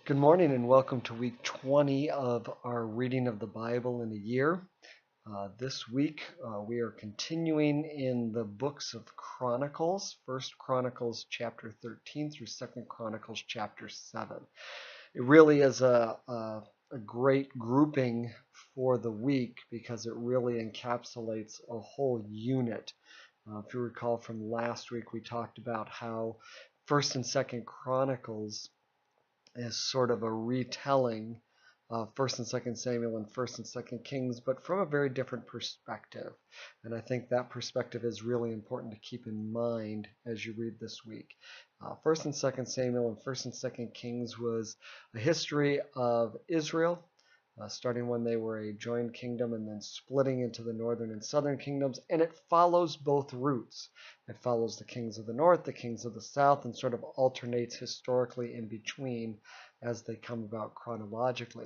Good morning and welcome to week 20 of our reading of the Bible in a year. This week we are continuing in the books of Chronicles, 1st Chronicles chapter 13 through 2nd Chronicles chapter 7. It really is a great grouping for the week because it really encapsulates a whole unit. If you recall from last week, we talked about how 1st and 2nd Chronicles is sort of a retelling of First and Second Samuel and First and Second Kings, but from a very different perspective. And I think that perspective is really important to keep in mind as you read this week. First and Second Samuel and First and Second Kings was a history of Israel, starting when they were a joined kingdom and then splitting into the northern and southern kingdoms. And it follows both routes. It follows the kings of the north, the kings of the south, and sort of alternates historically in between as they come about chronologically.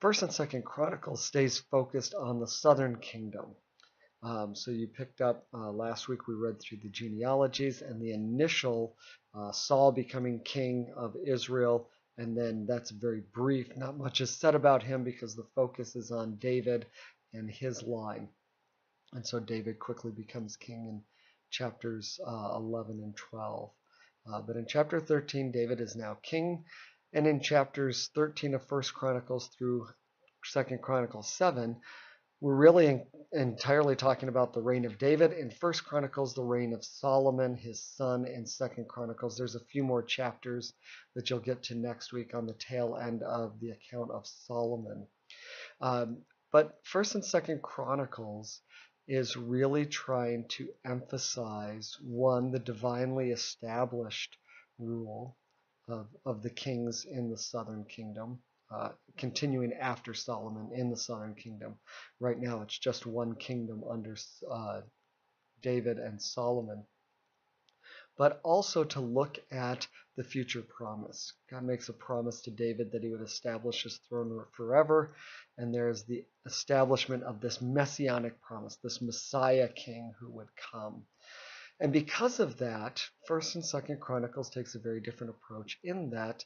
First and Second Chronicles stays focused on the southern kingdom. So you picked up last week, we read through the genealogies and the initial Saul becoming king of Israel. And then that's very brief. Not much is said about him because the focus is on David and his line. And so David quickly becomes king in chapters 11 and 12. But in chapter 13, David is now king. And in chapters 13 of 1st Chronicles through 2nd Chronicles 7, we're really entirely talking about the reign of David. In 1st Chronicles, the reign of Solomon, his son. In 2nd Chronicles, there's a few more chapters that you'll get to next week on the tail end of the account of Solomon. But 1st and 2nd Chronicles is really trying to emphasize, one, the divinely established rule of the kings in the southern kingdom. Continuing after Solomon in the southern kingdom. Right now it's just one kingdom under David and Solomon. But also to look at the future promise. God makes a promise to David that he would establish his throne forever, and there's the establishment of this messianic promise, this Messiah king who would come. And because of that, 1st and 2nd Chronicles takes a very different approach in that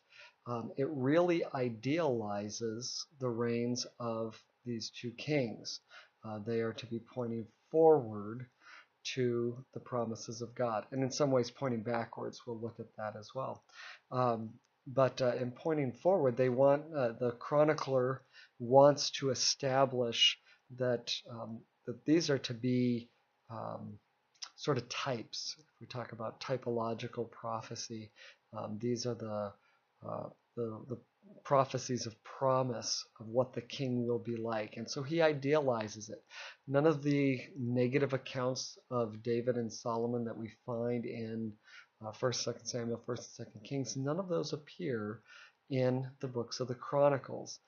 it really idealizes the reigns of these two kings. They are to be pointing forward to the promises of God, and in some ways pointing backwards. We'll look at that as well. But in pointing forward, they want the chronicler wants to establish that these are to be sort of types. If we talk about typological prophecy, these are the prophecies of promise of what the king will be like. And so he idealizes it. None of the negative accounts of David and Solomon that we find in 1st, 2nd Samuel, 1st and 2nd Kings, none of those appear in the books of the Chronicles.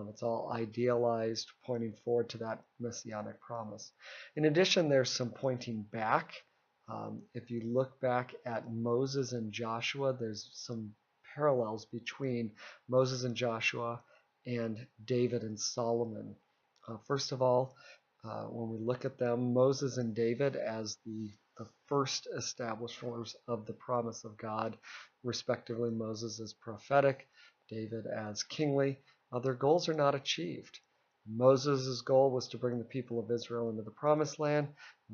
It's all idealized, pointing forward to that messianic promise. In addition, there's some pointing back. If you look back at Moses and Joshua, there's some parallels between Moses and Joshua and David and Solomon. First of all, when we look at them, Moses and David as the first establishers of the promise of God, respectively, Moses as prophetic, David as kingly. Their goals are not achieved. Moses' goal was to bring the people of Israel into the promised land.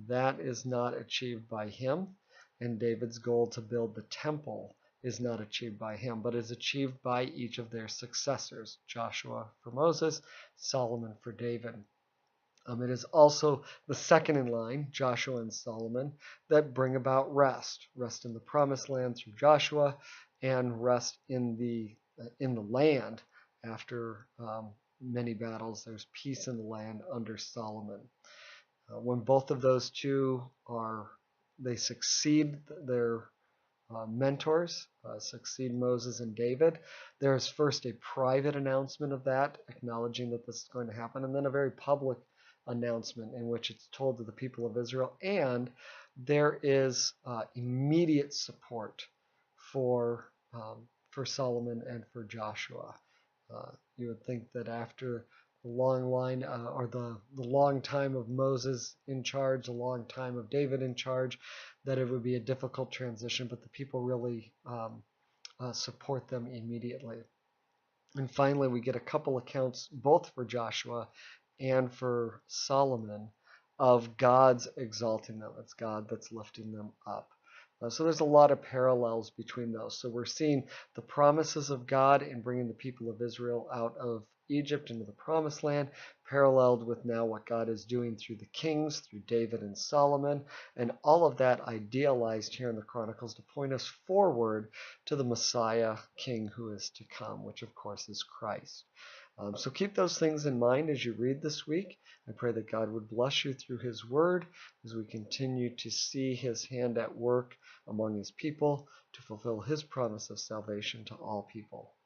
That is not achieved by him. And David's goal to build the temple is not achieved by him, but is achieved by each of their successors, Joshua for Moses, Solomon for David. It is also the second in line, Joshua and Solomon, that bring about rest in the promised land through Joshua, and rest in the land after many battles. There's peace in the land under Solomon. When both of those two they succeed their mentors, succeed Moses and David. There's first a private announcement of that, acknowledging that this is going to happen, and then a very public announcement in which it's told to the people of Israel, and there is immediate support for Solomon and for Joshua. You would think that after the long line or the long time of Moses in charge, the long time of David in charge, that it would be a difficult transition, but the people really support them immediately. And finally, we get a couple accounts, both for Joshua and for Solomon, of God's exalting them. It's God that's lifting them up. So there's a lot of parallels between those. So we're seeing the promises of God in bringing the people of Israel out of Egypt into the promised land, paralleled with now what God is doing through the kings, through David and Solomon, and all of that idealized here in the Chronicles to point us forward to the Messiah King who is to come, which of course is Christ. So keep those things in mind as you read this week. I pray that God would bless you through his word as we continue to see his hand at work among his people to fulfill his promise of salvation to all people.